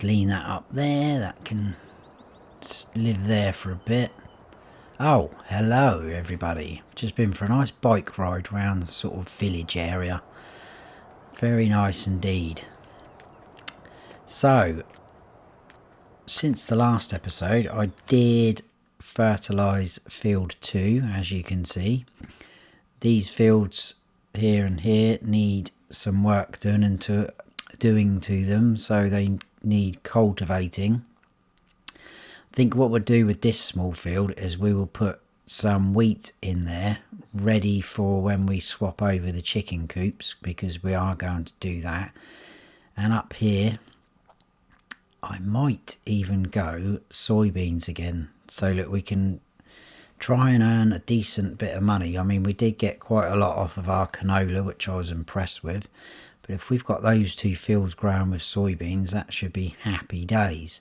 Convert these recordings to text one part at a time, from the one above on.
lean that up there. That can live there for a bit. Oh, hello everybody. Just been for a nice bike ride around the sort of village area. Very nice indeed. So, since the last episode, I did fertilise field 2, as you can see. These fields here and here need some work doing to them, so they need cultivating. I think what we'll do with this small field is we will put some wheat in there ready for when we swap over the chicken coops, because we are going to do that. And up here I might even go soybeans again, so that we can try and earn a decent bit of money. I mean, we did get quite a lot off of our canola, which I was impressed with, but if we've got those 2 fields growing with soybeans, that should be happy days.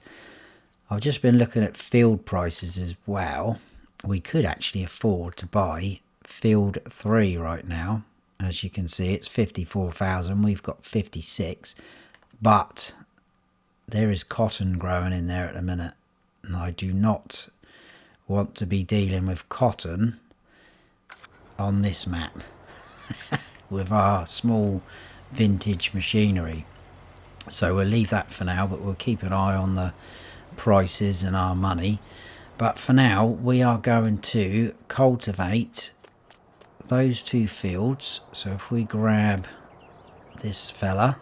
I've just been looking at field prices as well. We could actually afford to buy field 3 right now. As you can see, it's 54,000, we've got 56, but there is cotton growing in there at the minute, and I do not want to be dealing with cotton on this map with our small vintage machinery. So we'll leave that for now, but we'll keep an eye on the prices and our money. But for now, we are going to cultivate those 2 fields. So if we grab this fella,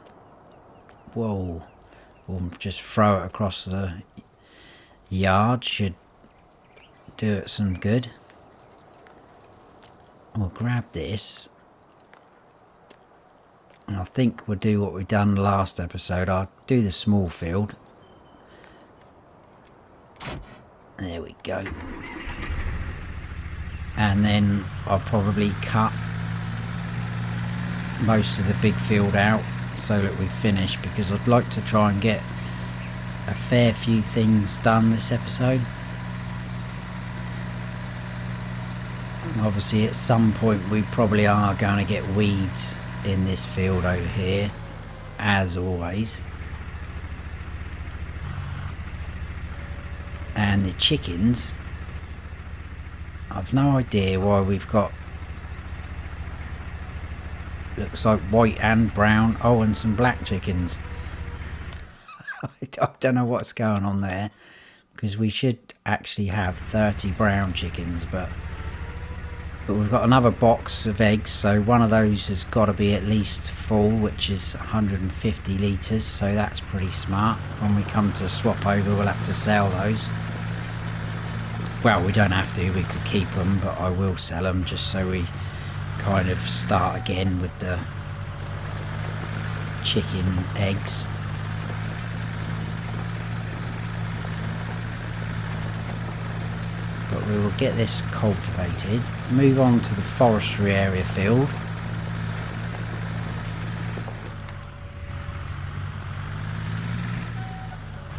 whoa, we'll just throw it across the yard, should do it some good. We'll grab this, and I think we'll do what we've done the last episode. I'll do the small field. There we go. And then I'll probably cut most of the big field out so that we finish, because I'd like to try and get a fair few things done this episode. Obviously at some point we probably are going to get weeds in this field over here, as always. And the chickens, I've no idea why we've got, looks like white and brown, oh, and some black chickens. I don't know what's going on there, because we should actually have 30 brown chickens, but we've got another box of eggs, so one of those has got to be at least full, which is 150 litres, so that's pretty smart. When we come to swap over, we'll have to sell those. Well, we don't have to, we could keep them, but I will sell them just so we kind of start again with the chicken eggs. But we will get this cultivated, move on to the forestry area field.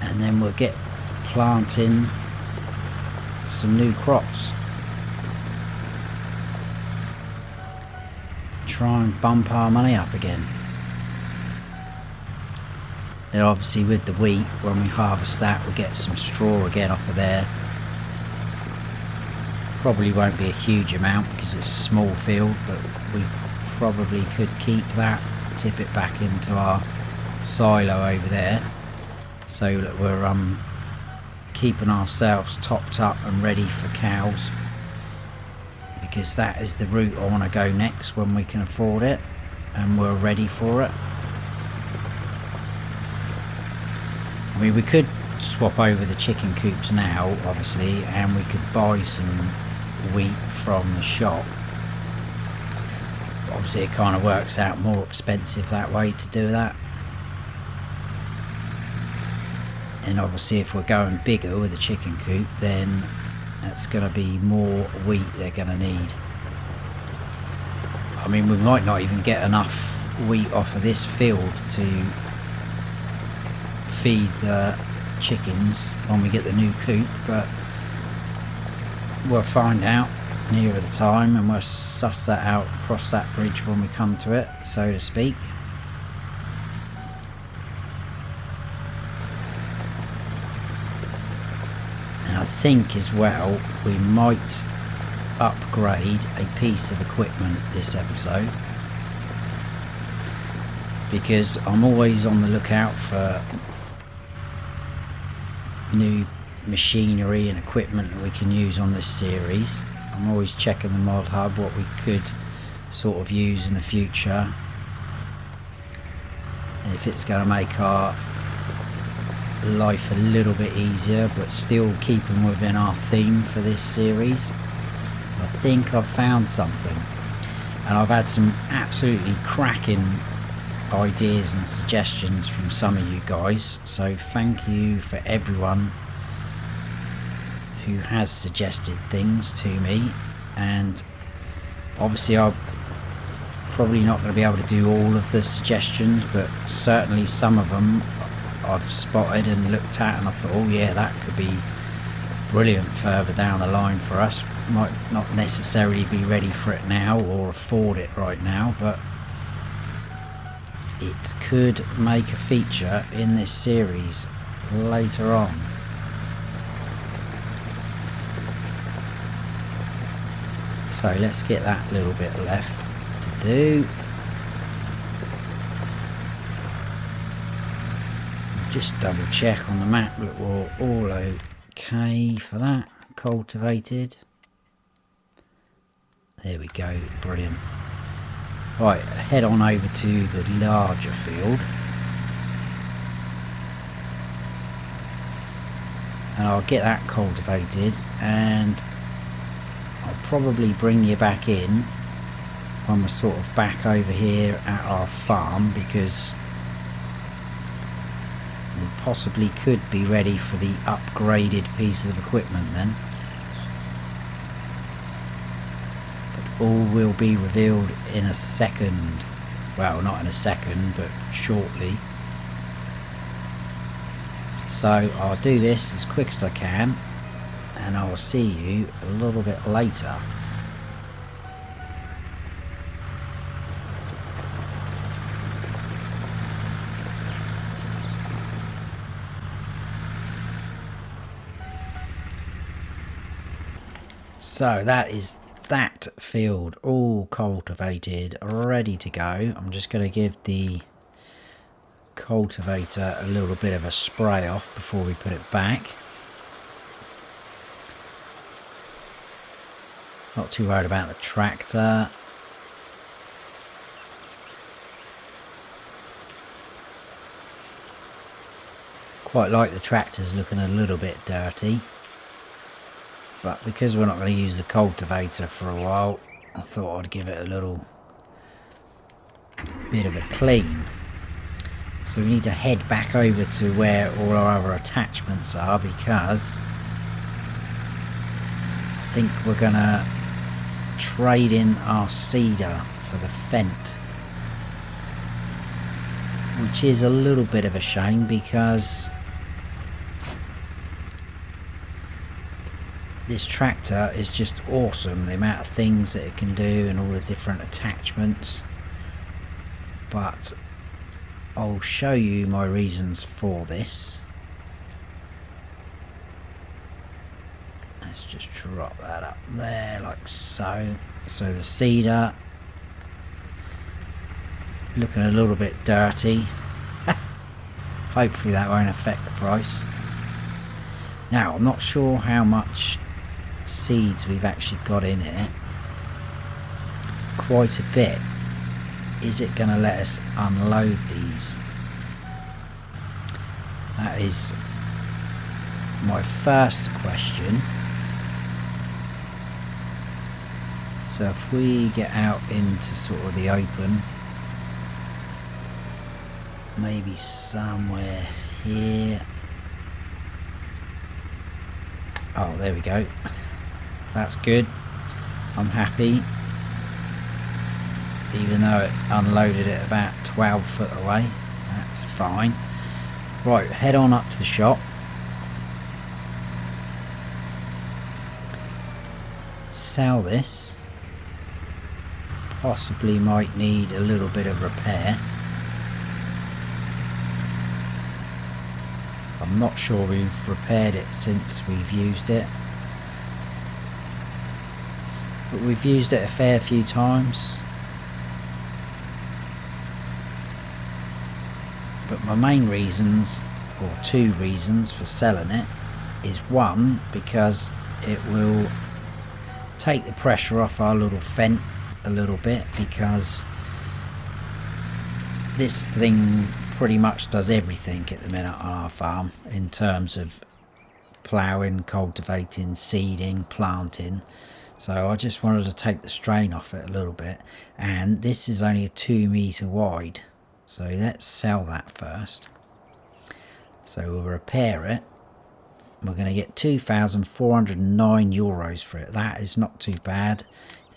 And then we'll get planting some new crops. Try and bump our money up again. And obviously with the wheat, when we harvest that, we'll get some straw again off of there. Probably won't be a huge amount because it's a small field, but we probably could keep that, tip it back into our silo over there, so that we're keeping ourselves topped up and ready for cows, because that is the route I want to go next when we can afford it and we're ready for it. I mean, we could swap over the chicken coops now, obviously, and we could buy some wheat from the shop. But obviously it kind of works out more expensive that way to do that. And obviously if we're going bigger with a chicken coop, then that's going to be more wheat they're going to need. I mean, we might not even get enough wheat off of this field to feed the chickens when we get the new coop, but we'll find out nearer the time, and we'll suss that out, cross that bridge when we come to it, so to speak. think as well we might upgrade a piece of equipment this episode, because I'm always on the lookout for new machinery and equipment that we can use on this series. I'm always checking the mod hub what we could sort of use in the future, if it's going to make our life a little bit easier but still keeping within our theme for this series. I think I've found something, and I've had some absolutely cracking ideas and suggestions from some of you guys, so thank you for everyone who has suggested things to me. And obviously I'm probably not going to be able to do all of the suggestions, but certainly some of them I've spotted and looked at and I thought, oh yeah, that could be brilliant further down the line for us. Might not necessarily be ready for it now or afford it right now, but it could make a feature in this series later on. So let's get that little bit left to do. Just double check on the map that we're all okay for that. Cultivated. There we go, brilliant. Right, head on over to the larger field. And I'll get that cultivated, and I'll probably bring you back in when we're sort of back over here at our farm, because we possibly could be ready for the upgraded pieces of equipment then. But all will be revealed in a second. Well, not in a second, but shortly. So I'll do this as quick as I can, and I'll see you a little bit later. So that is that field all cultivated, ready to go. I'm just going to give the cultivator a little bit of a spray off before we put it back. Not too worried about the tractor. Quite like the tractor's looking a little bit dirty, but because we're not going to use the cultivator for a while, I thought I'd give it a little bit of a clean. So we need to head back over to where all our other attachments are, because I think we're going to trade in our seeder for the Fent, which is a little bit of a shame, because this tractor is just awesome, the amount of things that it can do and all the different attachments. But I'll show you my reasons for this. Let's just drop that up there like so. So the seeder looking a little bit dirty. Hopefully that won't affect the price. Now I'm not sure how much seeds we've actually got in it. Quite a bit. Is it going to let us unload these? That is my first question. So if we get out into sort of the open, maybe somewhere here. Oh, there we go. That's good. I'm happy. Even though it unloaded it about 12 foot away. That's fine. Right, head on up to the shop. Sell this. Possibly might need a little bit of repair. I'm not sure we've repaired it since we've used it, but we've used it a fair few times. But my main reasons, or two reasons for selling it, is one, because it will take the pressure off our little Fent a little bit, because this thing pretty much does everything at the minute on our farm in terms of ploughing, cultivating, seeding, planting. So I just wanted to take the strain off it a little bit, and this is only a 2 meter wide, so let's sell that first. So we'll repair it. We're going to get €2,409 for it. That is not too bad,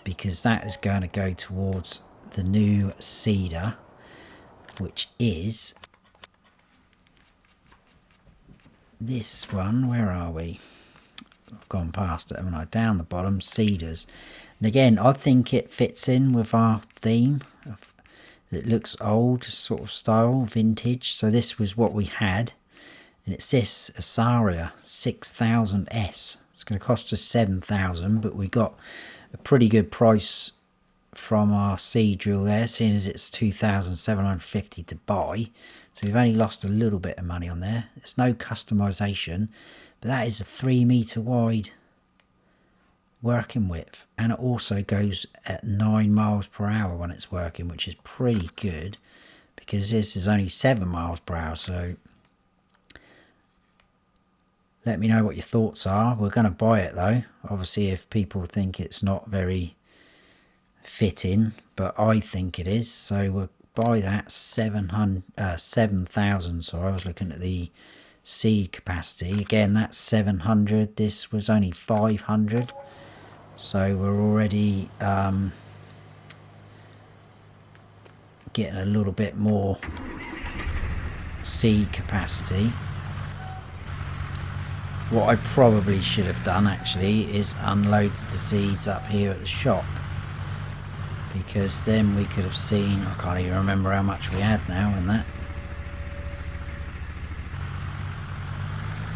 because that is going to go towards the new seeder, which is this one. Where are we? I've gone past it, haven't I? Down the bottom, seeders. And again, I think it fits in with our theme. It looks old, sort of style, vintage. So this was what we had. And it's this Asaria 6000S. It's going to cost us 7,000, but we got a pretty good price from our seed drill there, seeing as it's 2,750 to buy. So we've only lost a little bit of money on there. There's no customization, but that is a 3 meter wide working width, and it also goes at 9 miles per hour when it's working, which is pretty good, because this is only 7 miles per hour. So let me know what your thoughts are. We're going to buy it though, obviously, if people think it's not very fitting, but I think it is. So we'll buy that 7,000. Sorry, I was looking at the seed capacity. Again, that's 700. This was only 500. So we're already getting a little bit more seed capacity. What I probably should have done actually is unloaded the seeds up here at the shop, because then we could have seen, I can't even remember how much we had now in that.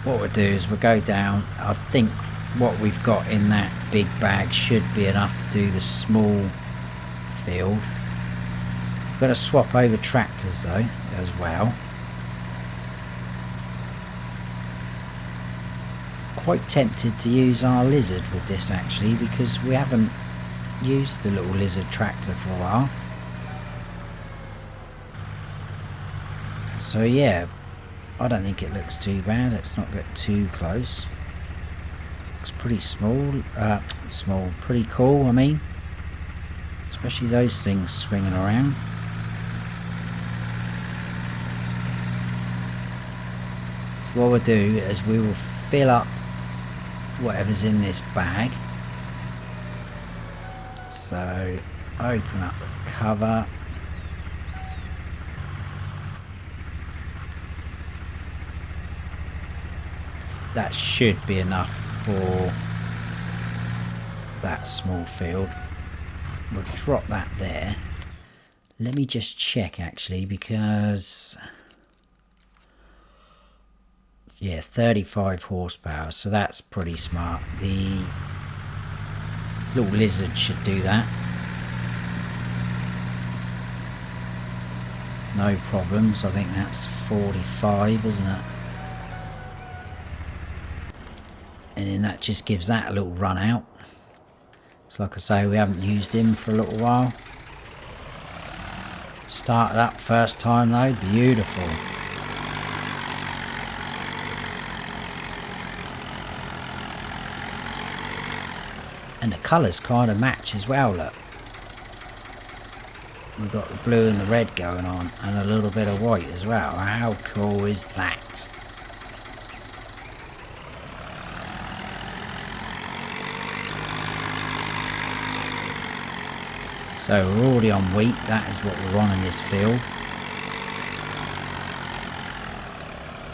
What we'll do is we'll go down. I think what we've got in that big bag should be enough to do the small field. We're going to swap over tractors though as well. Quite tempted to use our lizard with this actually, because we haven't used the little lizard tractor for a while. So yeah, I don't think it looks too bad. Let's not get too close. Looks pretty small, pretty cool, I mean, especially those things swinging around. So what we'll do is we will fill up whatever's in this bag. So open up the cover. That should be enough for that small field. We'll drop that there. Let me just check actually, because yeah, 35 horsepower, so that's pretty smart. The little lizard should do that, no problems. I think that's 45, isn't it? And then that just gives that a little run out. So like I say, we haven't used him for a little while. Started up first time though, beautiful. And the colours kind of match as well, look. We've got the blue and the red going on, and a little bit of white as well. How cool is that? So we're already on wheat, that is what we're on in this field.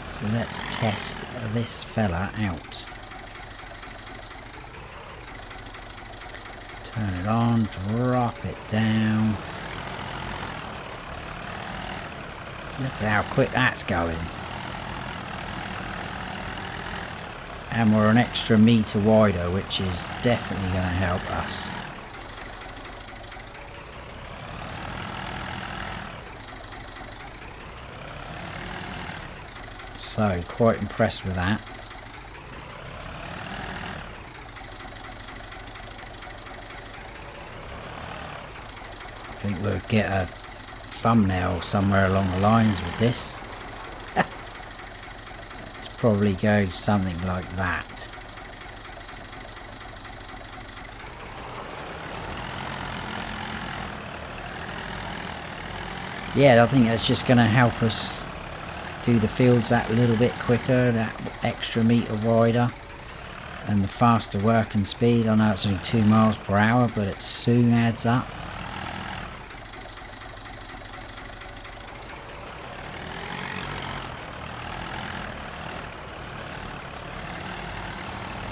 So let's test this fella out. Turn it on, drop it down. Look at how quick that's going. and we're an extra metre wider, which is definitely going to help us. So quite impressed with that. I think we'll get a thumbnail somewhere along the lines with this. Let's probably go something like that. Yeah, I think that's just going to help us do the fields that little bit quicker, that extra metre wider, and the faster working speed. I know it's only 2 miles per hour, but it soon adds up.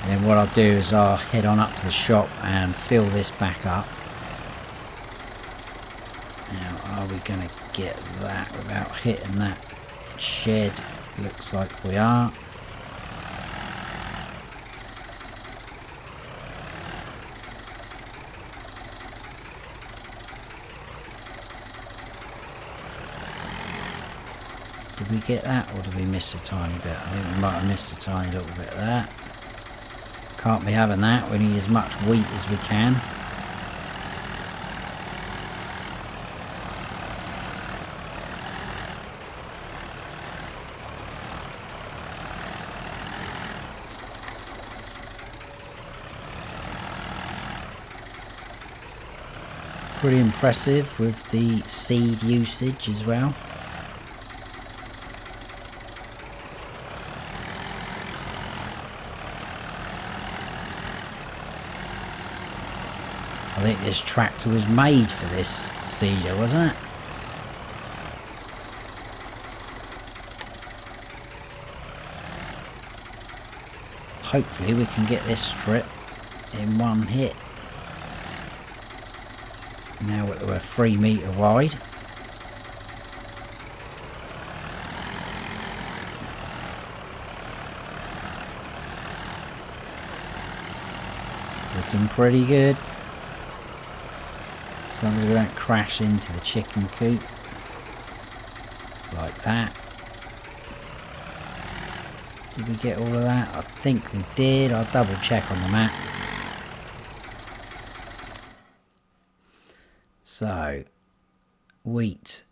And then what I'll do is I'll head on up to the shop and fill this back up. Now, are we going to get that without hitting that shed? Looks like we are. Did we get that, or did we miss a tiny bit? I think we might have missed a tiny little bit of that. Can't be having that. We need as much wheat as we can. Pretty impressive with the seed usage as well. I think this tractor was made for this seeder, wasn't it? Hopefully we can get this strip in one hit. Now we're 3 metre wide. Looking pretty good. As long as we don't crash into the chicken coop. Like that. Did we get all of that? I think we did. I'll double check on the map. So, wheat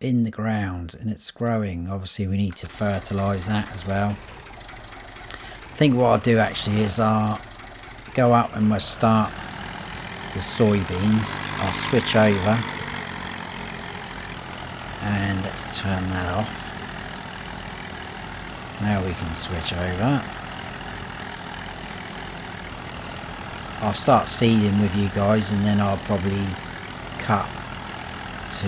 in the ground and it's growing. Obviously we need to fertilise that as well. I think what I'll do actually is I'll go up and we'll start the soybeans. I'll switch over and let's turn that off. Now we can switch over. I'll start seeding with you guys and then I'll probably cut to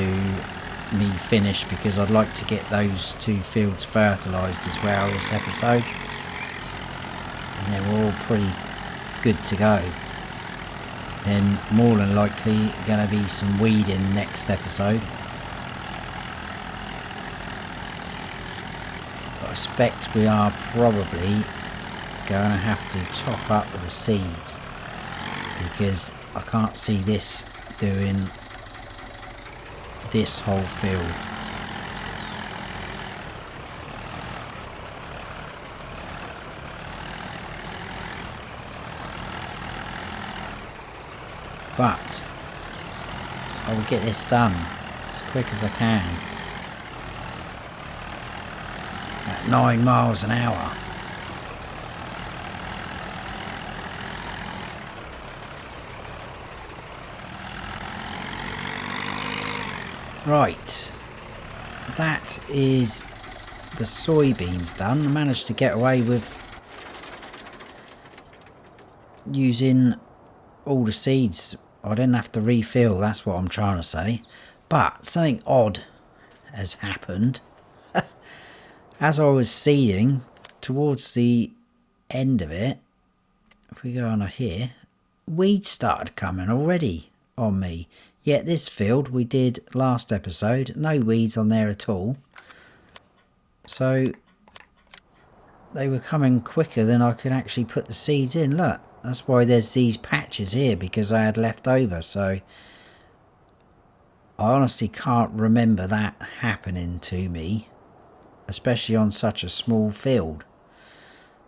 me finish because I'd like to get those 2 fields fertilised as well this episode. And then we're all pretty good to go. Then more than likely going to be some weeding next episode. But I suspect we are probably going to have to top up with the seeds because I can't see this doing this whole field. But I will get this done as quick as I can at 9 miles an hour. Right, that is the soybeans done. I managed to get away with using all the seeds. I didn't have to refill, that's what I'm trying to say. But something odd has happened. As I was seeding, towards the end of it, if we go on here, weeds started coming already on me. Yet this field we did last episode, no weeds on there at all. So they were coming quicker than I could actually put the seeds in. Look, that's why there's these patches here, because I had left over. So I honestly can't remember that happening to me, especially on such a small field.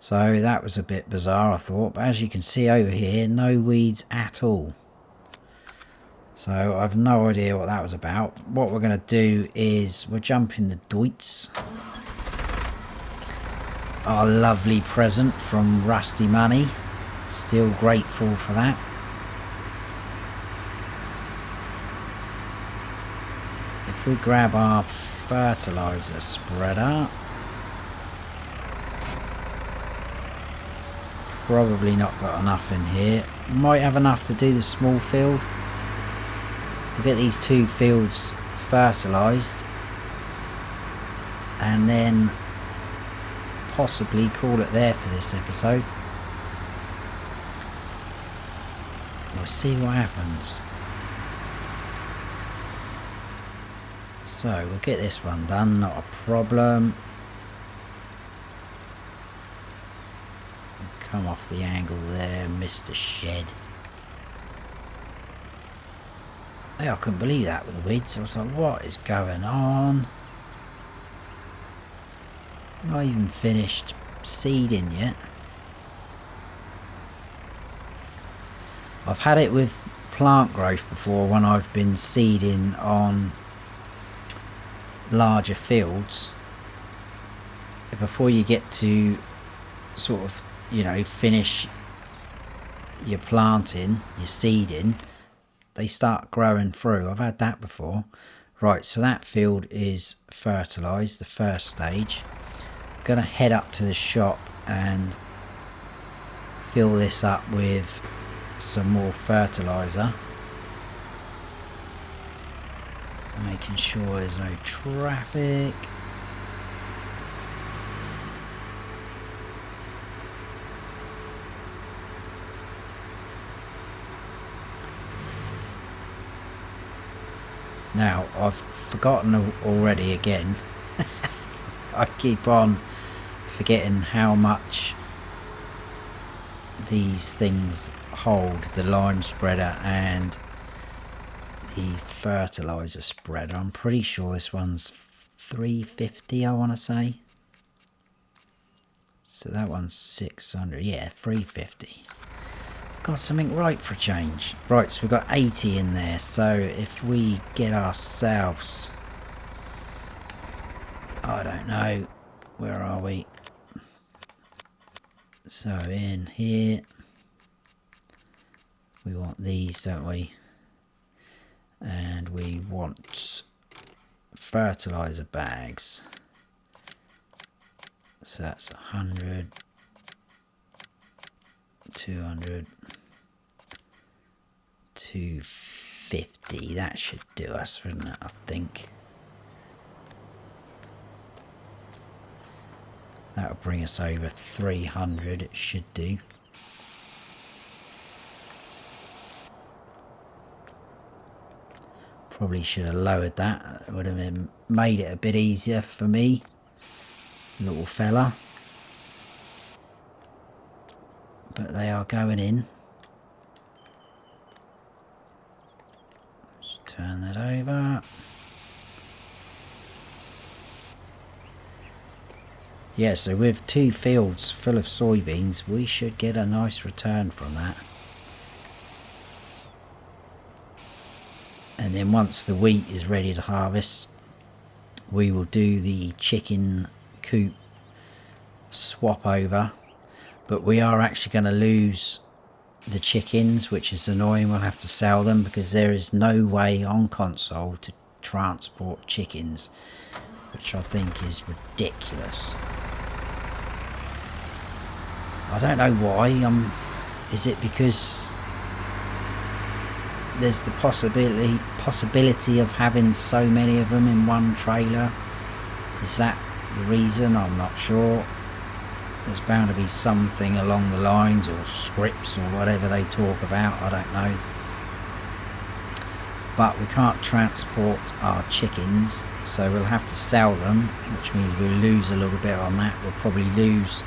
So that was a bit bizarre, I thought. But as you can see over here, no weeds at all. So I've no idea what that was about. What we're going to do is we're jumping the Deutz. Our lovely present from Rusty Money. Still grateful for that. If we grab our fertilizer spreader, probably not got enough in here. Might have enough to do the small field. We'll get these 2 fields fertilized and then possibly call it there for this episode. We'll see what happens. So we'll get this one done, not a problem. Come off the angle there, missed the shed. Hey, I couldn't believe that with the weeds. I was like, what is going on? Not even finished seeding yet. I've had it with plant growth before when I've been seeding on larger fields. Before you get to sort of, you know, finish your planting, your seeding, they start growing through. I've had that before. Right, so that field is fertilized, the first stage. I'm gonna head up to the shop and fill this up with some more fertilizer, making sure there's no traffic. Now, I've forgotten already again. I keep on forgetting how much these things hold, the lime spreader and the fertilizer spreader. I'm pretty sure this one's 350, I want to say. So that one's 600. Yeah, 350. Got something right for a change. Right, so we've got 80 in there. So if we get ourselves, I don't know, where are we? So in here, we want these, don't we? And we want fertilizer bags. So that's 100, 200, 250. That should do us, wouldn't it? I think that'll bring us over 300. It should do. Probably should have lowered that. It would have made it a bit easier for me, little fella. But they are going in. Just turn that over. Yeah, so with 2 fields full of soybeans, we should get a nice return from that. And then once the wheat is ready to harvest, we will do the chicken coop swap over. But we are actually going to lose the chickens, which is annoying. We'll have to sell them because there is no way on console to transport chickens, which I think is ridiculous. I don't know why. Is it because there's the possibility of having so many of them in one trailer? Is that the reason? I'm not sure. There's bound to be something along the lines, or scripts, or whatever they talk about. I don't know. but we can't transport our chickens, so we'll have to sell them, which means we'll lose a little bit on that. We'll probably lose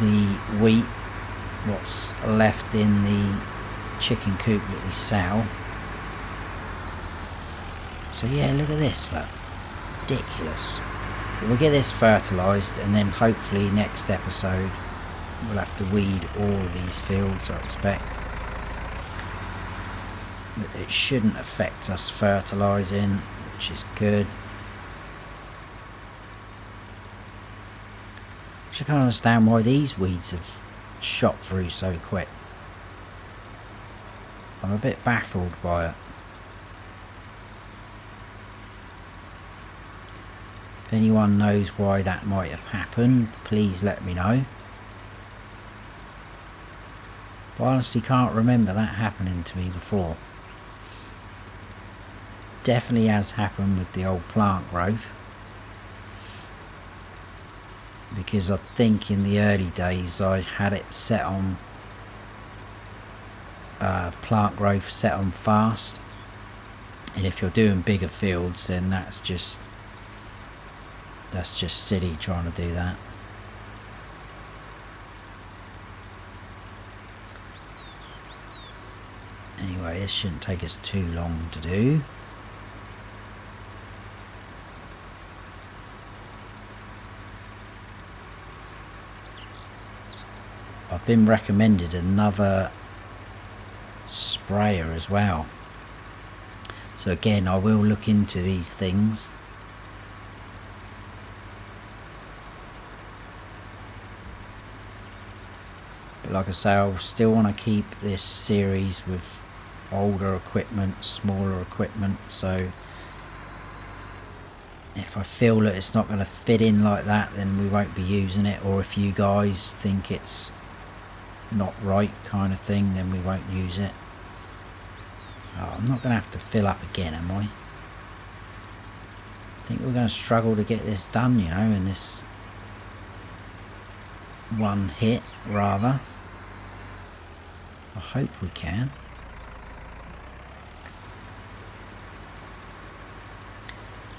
the wheat, what's left in the chicken coop that we sell. So yeah, look at this, look, ridiculous. But we'll get this fertilised, and then hopefully next episode we'll have to weed all of these fields, I expect. But it shouldn't affect us fertilising, which is good. I can't understand why these weeds have shot through so quick. I'm a bit baffled by it. If anyone knows why that might have happened, please let me know. But I honestly can't remember that happening to me before. Definitely has happened with the old plant growth. Because I think in the early days I had it set on plant growth set on fast, and if you're doing bigger fields then that's just silly trying to do that. Anyway, this shouldn't take us too long to do. I've been recommended another sprayer as well, so again I will look into these things. But like I say, I still want to keep this series with older equipment, smaller equipment, so if I feel that it's not going to fit in like that, then we won't be using it, or if you guys think it's not right kind of thing, then we won't use it. Oh, I'm not going to have to fill up again, am I? I think we're going to struggle to get this done, you know, in this one hit, rather. I hope we can.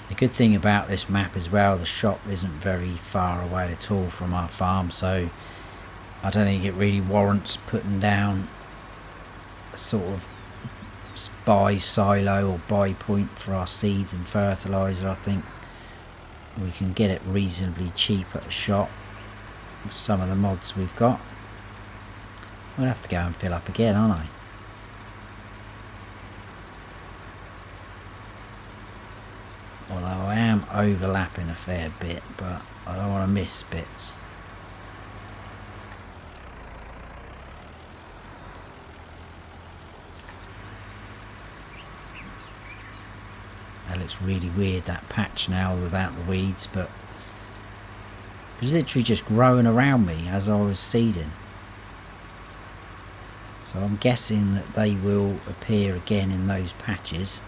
The good thing about this map as well, the shop isn't very far away at all from our farm, so I don't think it really warrants putting down a sort of buy silo or buy point for our seeds and fertiliser. I think we can get it reasonably cheap at the shop with some of the mods we've got. I'll have to go and fill up again, aren't I? Although I am overlapping a fair bit, but I don't want to miss bits. That looks really weird, that patch now without the weeds, but it was literally just growing around me as I was seeding. So I'm guessing that they will appear again in those patches,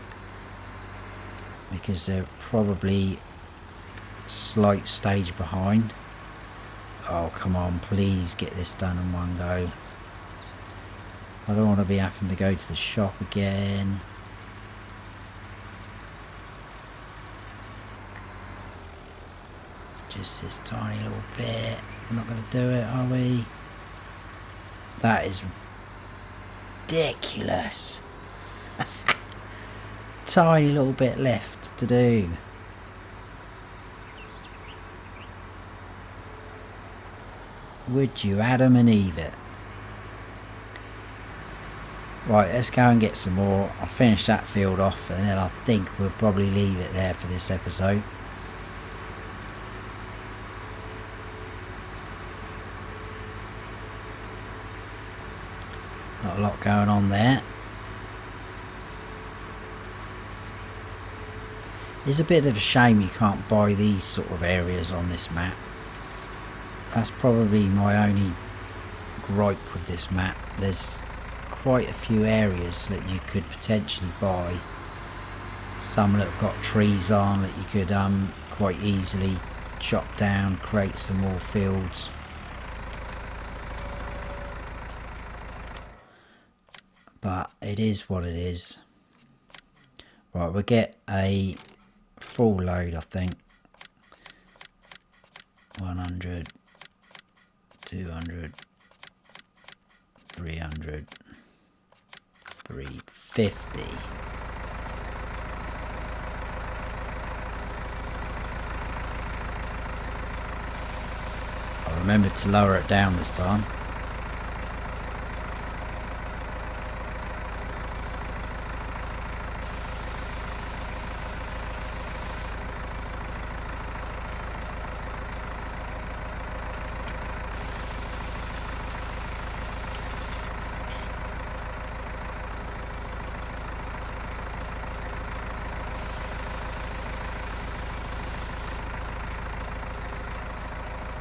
because they're probably a slight stage behind. Oh come on, please get this done in one go. I don't want to be having to go to the shop again. Just this tiny little bit. We're not going to do it, are we? That is ridiculous. Tiny little bit left to do. Would you Adam and Eve it? Right, let's go and get some more. I'll finish that field off, and then I think we'll probably leave it there for this episode. Not a lot going on there. It's a bit of a shame you can't buy these sort of areas on this map. That's probably my only gripe with this map. There's quite a few areas that you could potentially buy. Some that have got trees on that you could quite easily chop down, create some more fields. But it is what it is. Right, we'll get a full load, I think. 100, 200, 300, 350. I remembered to lower it down this time.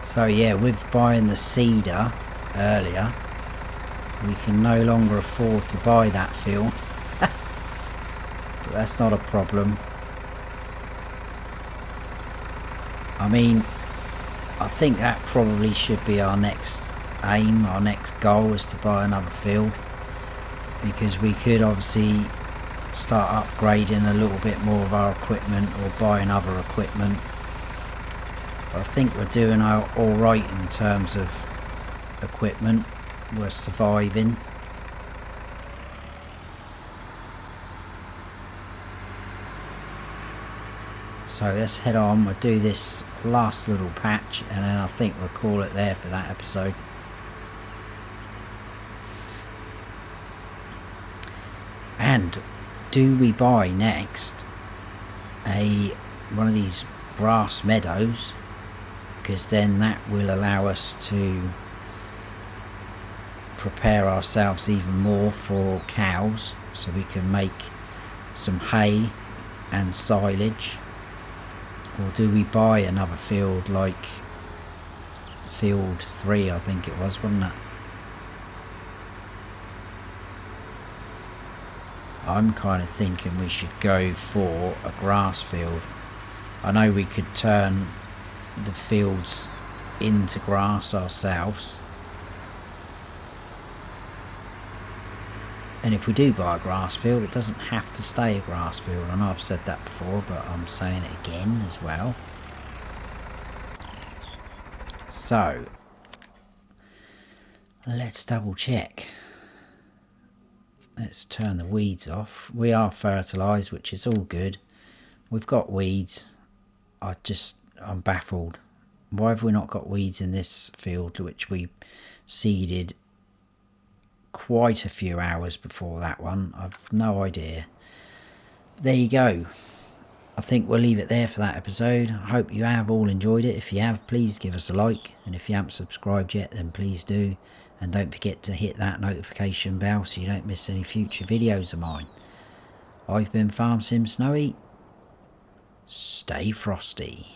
So yeah, with buying the seeder earlier, we can no longer afford to buy that field. But that's not a problem. I mean, I think that probably should be our next aim, our next goal is to buy another field, because we could obviously start upgrading a little bit more of our equipment or buying other equipment. But I think we're doing alright in terms of equipment. We're surviving. So let's head on, we'll do this last little patch and then I think we'll call it there for that episode. And do we buy next one of these grass meadows, because then that will allow us to prepare ourselves even more for cows, so we can make some hay and silage. Or do we buy another field like field 3, I think it was, wasn't it? I'm kind of thinking we should go for a grass field. I know we could turn the fields into grass ourselves. And if we do buy a grass field, it doesn't have to stay a grass field. I know I've said that before, but I'm saying it again as well. So, let's double check. Let's turn the weeds off. We are fertilised, which is all good. We've got weeds. I'm baffled. Why have we not got weeds in this field, which we seeded quite a few hours before that one? I've no idea. There you go. I think we'll leave it there for that episode. I hope you have all enjoyed it. If you have, please give us a like, and if you haven't subscribed yet, then please do, and don't forget to hit that notification bell so you don't miss any future videos of mine. I've been Farm Sim Snowy. Stay frosty.